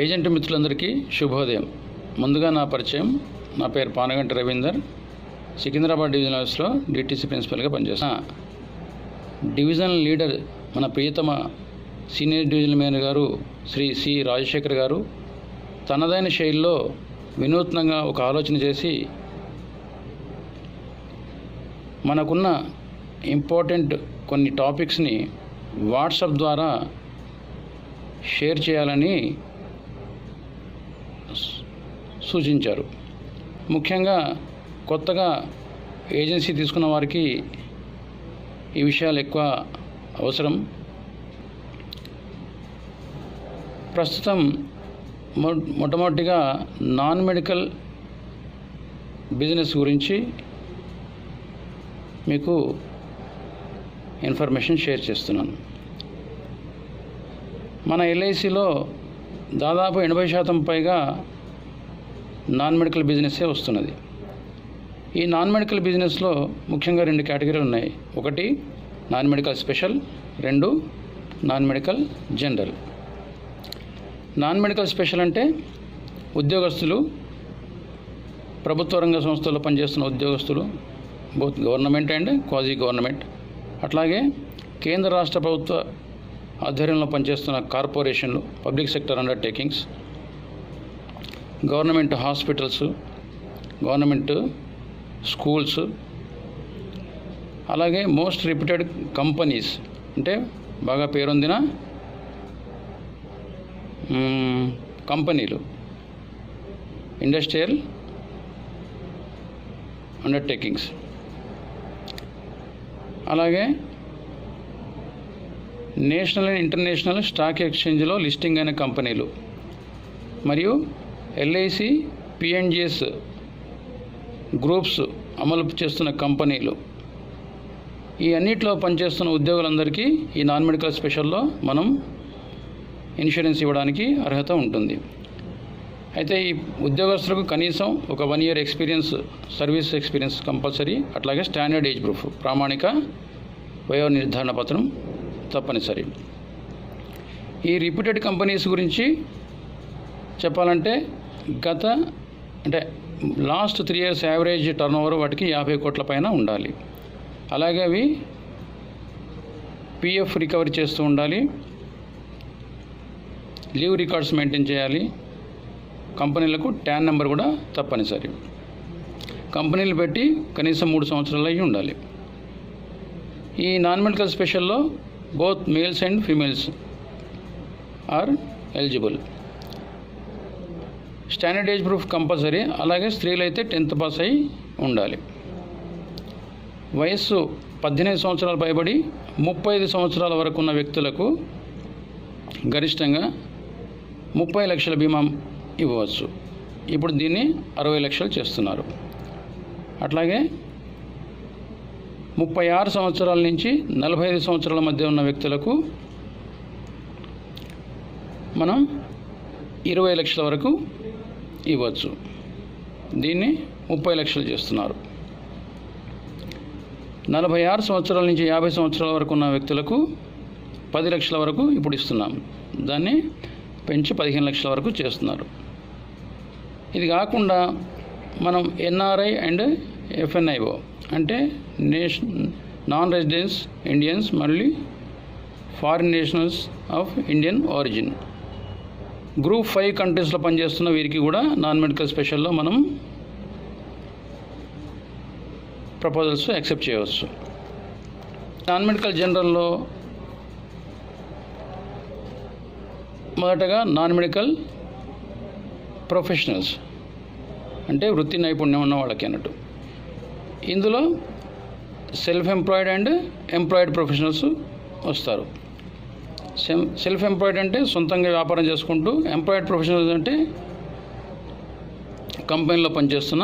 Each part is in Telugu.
ఏజెంట్ మిత్రులందరికీ శుభోదయం. ముందుగా నా పరిచయం. నా పేరు పానగంటి రవీందర్. సికింద్రాబాద్ డివిజనల్ ఆఫీస్లో డిటిసి ప్రిన్సిపల్గా పనిచేస్తాను. డివిజనల్ లీడర్ మన ప్రియతమ సీనియర్ డివిజనల్ మేనేజర్ గారు శ్రీ సి రాజశేఖర్ గారు తనదైన శైలిలో వినూత్నంగా ఒక ఆలోచన చేసి మనకున్న ఇంపార్టెంట్ కొన్ని టాపిక్స్ని వాట్సాప్ ద్వారా షేర్ చేయాలని సూచించారు. ముఖ్యంగా కొత్తగా ఏజెన్సీ తీసుకున్న వారికి ఈ విషయాలు ఎక్కువ అవసరం. ప్రస్తుతం మొట్టమొదటిగా నాన్ మెడికల్ బిజినెస్ గురించి మీకు ఇన్ఫర్మేషన్ షేర్ చేస్తున్నాను. మన ఎల్ఐసిలో దాదాపు 80% పైగా నాన్ మెడికల్ బిజినెస్సే వస్తున్నది. ఈ నాన్ మెడికల్ బిజినెస్లో ముఖ్యంగా 2 కేటగిరీలు ఉన్నాయి. ఒకటి non medical special, 2 non medical general. Non medical special అంటే ఉద్యోగస్తులు, ప్రభుత్వ రంగ సంస్థల్లో పనిచేస్తున్న ఉద్యోగస్తులు, both government and quasi government, అట్లాగే కేంద్ర రాష్ట్ర ప్రభుత్వ ఆధ్వర్యంలో పనిచేస్తున్న కార్పొరేషన్లు, public sector undertakings, government hospitals, government schools, అలాగే మోస్ట్ రిప్యూటెడ్ కంపెనీస్ అంటే బాగా పేరొందిన కంపెనీలు, ఇండస్ట్రియల్ అండర్టేకింగ్స్, అలాగే నేషనల్ అండ్ ఇంటర్నేషనల్ స్టాక్ ఎక్స్చేంజ్లో లిస్టింగ్ అయిన కంపెనీలు, మరియు ఎల్ఐసి పిఎన్జిఎస్ గ్రూప్స్ అమలు చేస్తున్న కంపెనీలు. ఈ అన్నిట్లో పనిచేస్తున్న ఉద్యోగులందరికీ ఈ నాన్ మెడికల్ స్పెషల్లో మనం ఇన్సూరెన్స్ ఇవ్వడానికి అర్హత ఉంటుంది. అయితే ఈ ఉద్యోగస్తులకు కనీసం ఒక 1 year experience, service experience compulsory. అట్లాగే స్టాండర్డ్ ఏజ్ ప్రూఫ్, ప్రామాణిక వయో నిర్ధారణ పత్రం తప్పనిసరి. ఈ రిప్యూటెడ్ కంపెనీస్ గురించి చెప్పాలంటే లాస్ట్ 3 years యావరేజ్ టర్నోవర్ వాటికి 50 కోట్ల పైన ఉండాలి. అలాగే అవి పిఎఫ్ రికవరీ చేస్తూ ఉండాలి, లీవ్ రికార్డ్స్ మెయింటైన్ చేయాలి, కంపెనీలకు ట్యాన్ నెంబర్ కూడా తప్పనిసరి. కంపెనీలు పెట్టి కనీసం 3 సంవత్సరాలు అయి ఉండాలి. ఈ నాన్ మెడికల్ స్పెషల్లో both males and females are eligible. Standard age proof compulsory. అలాగే స్త్రీలు అయితే 10th పాస్ అయి ఉండాలి. వయస్సు 18 సంవత్సరాలు పైబడి 35 సంవత్సరాల వరకు ఉన్న వ్యక్తులకు గరిష్టంగా 30 లక్షల బీమా ఇవ్వవచ్చు. ఇప్పుడు దీన్ని 60 లక్షలు చేస్తున్నారు. అట్లాగే 36 సంవత్సరాల నుంచి 45 సంవత్సరాల మధ్య ఉన్న వ్యక్తులకు మనం 20 లక్షల వరకు ఇవ్వచ్చు. దీన్ని 30 లక్షలు చేస్తున్నారు. 46 సంవత్సరాల నుంచి 50 సంవత్సరాల వరకు ఉన్న వ్యక్తులకు 10 లక్షల వరకు ఇప్పుడు ఇస్తున్నాం. దాన్ని పెంచి 15 లక్షల వరకు చేస్తున్నారు. ఇది కాకుండా మనం ఎన్ఆర్ఐ అండ్ ఎఫ్ఎన్ఐఓ అంటే నాన్ రెసిడెన్స్ ఇండియన్స్, మళ్ళీ foreign nationals of Indian origin, group 5 కంట్రీస్లో పనిచేస్తున్న వీరికి కూడా నాన్ మెడికల్ స్పెషల్లో మనం ప్రపోజల్స్ యాక్సెప్ట్ చేయవచ్చు. నాన్ మెడికల్ జనరల్లో మొదటగా నాన్ మెడికల్ ప్రొఫెషనల్స్ అంటే వృత్తి నైపుణ్యం ఉన్న వాళ్ళకి అన్నట్టు. ఇందులో self employed and employed professionals వస్తారు. సెల్ఫ్ ఎంప్లాయిడ్ అంటే సొంతంగా వ్యాపారం చేసుకుంటూ, ఎంప్లాయిడ్ ప్రొఫెషనల్స్ అంటే కంపెనీలో పనిచేస్తున్న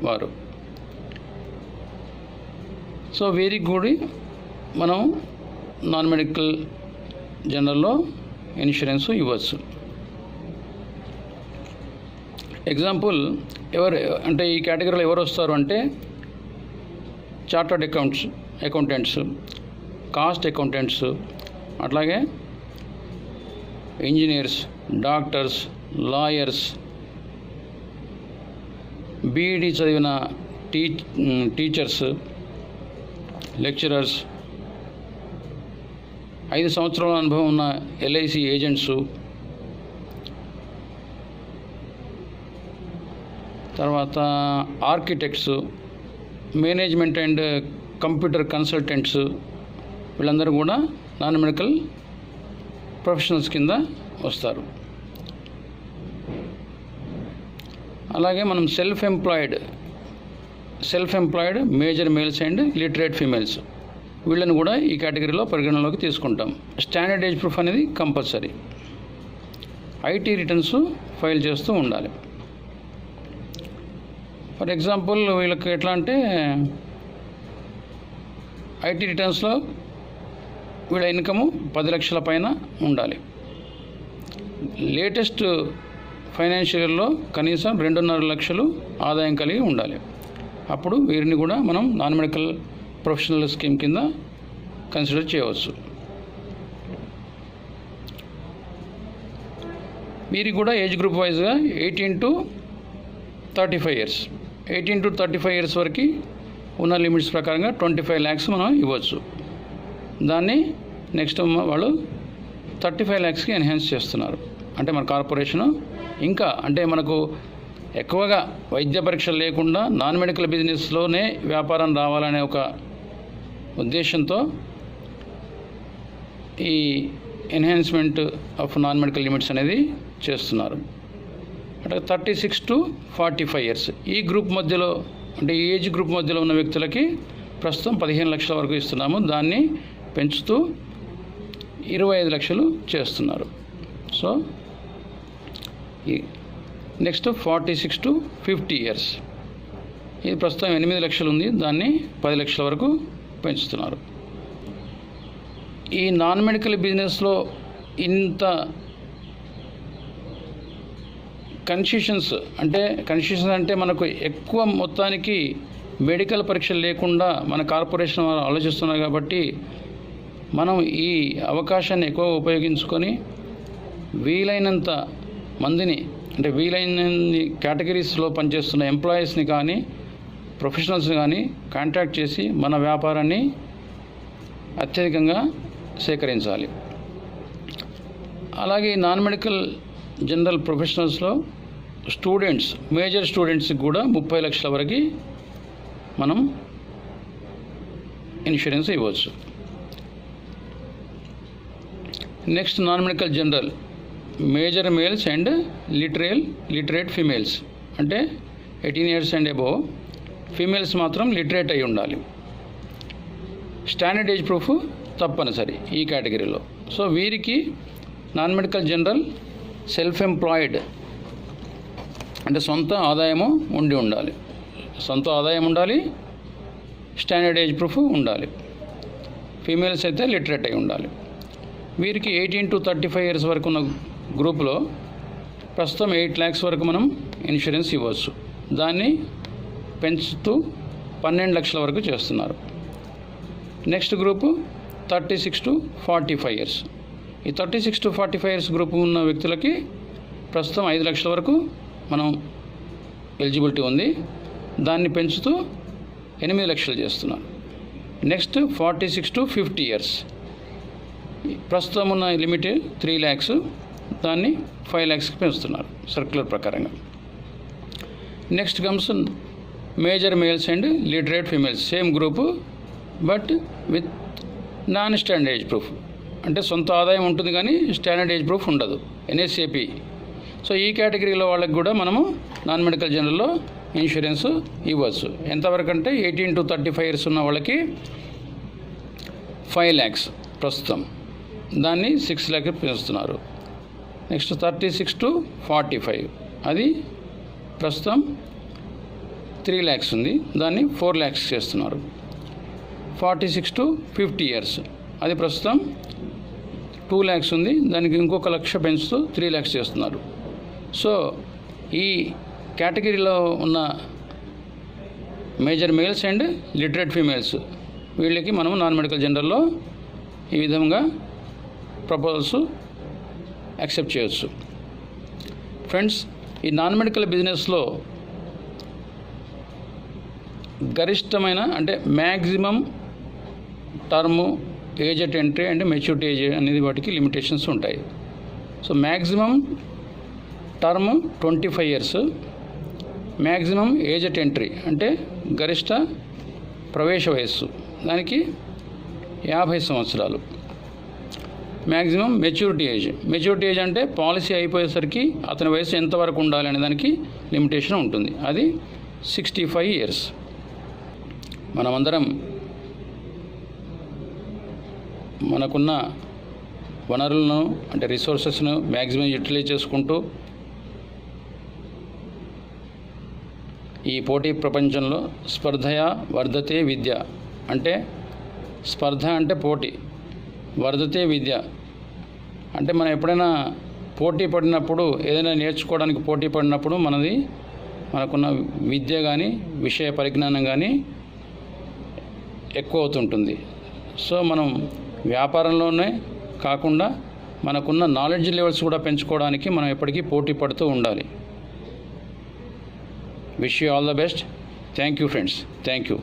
వారు. సో వీరికి కూడా మనం నాన్ మెడికల్ జనరల్లో ఇన్సూరెన్స్ ఇవ్వచ్చు. ఎగ్జాంపుల్ అంటే ఈ కేటగిరీలో ఎవరు వస్తారు అంటే చార్టర్డ్ అకౌంటెంట్స్, కాస్ట్ అకౌంటెంట్స్, అట్లాగే ఇంజనీర్స్, డాక్టర్స్, లాయర్స్, బీఈడీ చదివిన టీచర్స్, లెక్చరర్స్, 5 సంవత్సరాల అనుభవం ఉన్న ఎల్ఐసి ఏజెంట్సు, తర్వాత architects, management and computer consultants, వీళ్ళందరూ కూడా నాన్ మెడికల్ ప్రొఫెషనల్స్ కింద వస్తారు. అలాగే మనం self employed major males and literate females, వీళ్ళని కూడా ఈ కేటగిరీలో పరిగణనలోకి తీసుకుంటాం. స్టాండర్డ్ ఏజ్ ప్రూఫ్ అనేది కంపల్సరీ. ఐటీ రిటర్న్స్ ఫైల్ చేస్తూ ఉండాలి. ఫర్ ఎగ్జాంపుల్ వీళ్ళకి ఎట్లా అంటే ఐటీ రిటర్న్స్లో వీళ్ళ ఇన్కము 10 లక్షల పైన ఉండాలి. లేటెస్ట్ ఫైనాన్షియల్ ఇయర్లో కనీసం 2.5 లక్షలు ఆదాయం కలిగి ఉండాలి. అప్పుడు వీరిని కూడా మనం నాన్ మెడికల్ ప్రొఫెషనల్ స్కీమ్ కింద కన్సిడర్ చేయవచ్చు. వీరికి కూడా ఏజ్ గ్రూప్ వైజ్గా 18 to 35 ఇయర్స్, 18 to 35 ఇయర్స్ వరకు ఉన్న లిమిట్స్ ప్రకారంగా 25 lakhs మనం ఇవ్వచ్చు. దాన్ని నెక్స్ట్ వాళ్ళు 35 lakhsకి ఎన్హాన్స్ చేస్తున్నారు. అంటే మన కార్పొరేషను ఇంకా అంటే మనకు ఎక్కువగా వైద్య పరీక్షలు లేకుండా నాన్ మెడికల్ బిజినెస్లోనే వ్యాపారం రావాలనే ఒక ఉద్దేశంతో ఈ enhancement of non medical limits అనేది చేస్తున్నారు. అంటే 36 to 45 ఇయర్స్ ఈ గ్రూప్ మధ్యలో అంటే ఈ ఏజ్ గ్రూప్ మధ్యలో ఉన్న వ్యక్తులకి ప్రస్తుతం 15 లక్షల వరకు ఇస్తున్నాము. దాన్ని పెంచుతూ 25 లక్షలు చేస్తున్నారు. సో నెక్స్ట్ 46 to 50 ఇయర్స్, ఇది ప్రస్తుతం 8 లక్షలు ఉంది, దాన్ని 10 లక్షల వరకు పెంచుతున్నారు. ఈ నాన్ మెడికల్ బిజినెస్లో ఇంత కన్సెషన్స్ అంటే మనకు ఎక్కువ మొత్తానికి మెడికల్ పరీక్షలు లేకుండా మన కార్పొరేషన్ వారు ఆలోచిస్తున్నారు. కాబట్టి మనం ఈ అవకాశాన్ని ఎక్కువ ఉపయోగించుకొని వీలైనంత మందిని అంటే వీలైనన్ని కేటగిరీస్లో పనిచేస్తున్న ఎంప్లాయీస్ని కానీ ప్రొఫెషనల్స్ని కానీ కాంటాక్ట్ చేసి మన వ్యాపారాన్ని అత్యధికంగా సేకరించాలి. అలాగే నాన్ మెడికల్ జనరల్ ప్రొఫెషనల్స్లో స్టూడెంట్స్, మేజర్ స్టూడెంట్స్కి కూడా 30 లక్షల వరకు మనం ఇన్సూరెన్స్ ఇవ్వచ్చు. Next non medical general major males and literate females, అంటే 18 ఇయర్స్ అండ్ అబోవ్ ఫీమేల్స్ మాత్రం లిటరేట్ అయి ఉండాలి. స్టాండర్డ్ ఏజ్ ప్రూఫ్ తప్పనిసరి ఈ కేటగిరీలో. సో వీరికి non medical general self employed అంటే సొంత ఆదాయము ఉండాలి, స్టాండర్డ్ ఏజ్ ప్రూఫ్ ఉండాలి. ఫీమేల్స్ అయితే లిటరేట్ అయి ఉండాలి. వీరికి 18 to 35 ఇయర్స్ వరకు ఉన్న గ్రూపులో ప్రస్తుతం 8 lakhs వరకు మనం ఇన్సూరెన్స్ ఇవ్వచ్చు. దాన్ని పెంచుతూ 12 లక్షల వరకు చేస్తున్నారు. Next group 36 to 45 years. ఈ 36 to 45 ఇయర్స్ గ్రూపు ఉన్న వ్యక్తులకి ప్రస్తుతం 5 లక్షల వరకు మనం ఎలిజిబిలిటీ ఉంది. దాన్ని పెంచుతూ 8 లక్షలు చేస్తున్నారు. నెక్స్ట్ 46 to 50 ఇయర్స్, ప్రస్తుతం ఉన్న లిమిట్ 3 lakhs, దాన్ని 5 lakhsకి పెంచుతున్నారు సర్క్యులర్ ప్రకారంగా. Next comes major males and literate females, same group but with non standard age proof, అంటే సొంత ఆదాయం ఉంటుంది కానీ స్టాండర్డ్ ఏజ్ ప్రూఫ్ ఉండదు, NSAP. సో ఈ కేటగిరీలో వాళ్ళకి కూడా మనము నాన్ మెడికల్ జనరల్లో ఇన్సూరెన్స్ ఇవ్వచ్చు. ఎంతవరకు అంటే 18 to 35 ఇయర్స్ ఉన్న వాళ్ళకి 5 lakhs ప్రస్తుతం, దాన్ని 6 lakhs పెంచుతున్నారు. నెక్స్ట్ 36 to 45, అది ప్రస్తుతం 3 lakhs ఉంది, దాన్ని 4 lakhs చేస్తున్నారు. 46 to 50 ఇయర్స్, అది ప్రస్తుతం 2 lakhs ఉంది, దానికి ఇంకొక 1 లక్ష పెంచుతూ 3 lakhs చేస్తున్నారు. సో ఈ కేటగిరీలో ఉన్న major males and literate females వీళ్ళకి మనము నాన్ మెడికల్ జనరల్లో ఈ విధంగా ప్రపోజల్స్ యాక్సెప్ట్ చేయొచ్చు. ఫ్రెండ్స్, ఈ నాన్ మెడికల్ బిజినెస్లో గరిష్టమైన అంటే maximum term, age at entry and maturity age అనేది వాటికి లిమిటేషన్స్ ఉంటాయి. So maximum term 25 years, maximum age at entry అంటే గరిష్ట ప్రవేశ వయస్సు దానికి 50 సంవత్సరాలు. మ్యాక్సిమం మెచ్యూరిటీ ఏజ్ అంటే పాలసీ అయిపోయేసరికి అతని వయసు ఎంతవరకు ఉండాలి అనే దానికి లిమిటేషన్ ఉంటుంది, అది 65 years. మనమందరం మనకున్న వనరులను అంటే రిసోర్సెస్ను మ్యాక్సిమం యూటిలైజ్ చేసుకుంటూ ఈ పోటీ ప్రపంచంలో స్పర్ధయా వర్ధతే విద్య అంటే స్పర్ధ అంటే పోటీ, వర్ధతే విద్య అంటే మనం ఎప్పుడైనా పోటీ పడినప్పుడు ఏదైనా నేర్చుకోవడానికి పోటీ పడినప్పుడు మనకున్న విద్య కానీ విషయ పరిజ్ఞానం కానీ ఎక్కువ అవుతుంటుంది. సో మనం వ్యాపారంలోనే కాకుండా మనకున్న నాలెడ్జ్ లెవెల్స్ కూడా పెంచుకోవడానికి మనం ఎప్పటికీ పోటీ పడుతూ ఉండాలి. Wish you all the best. Thank you friends. Thank you.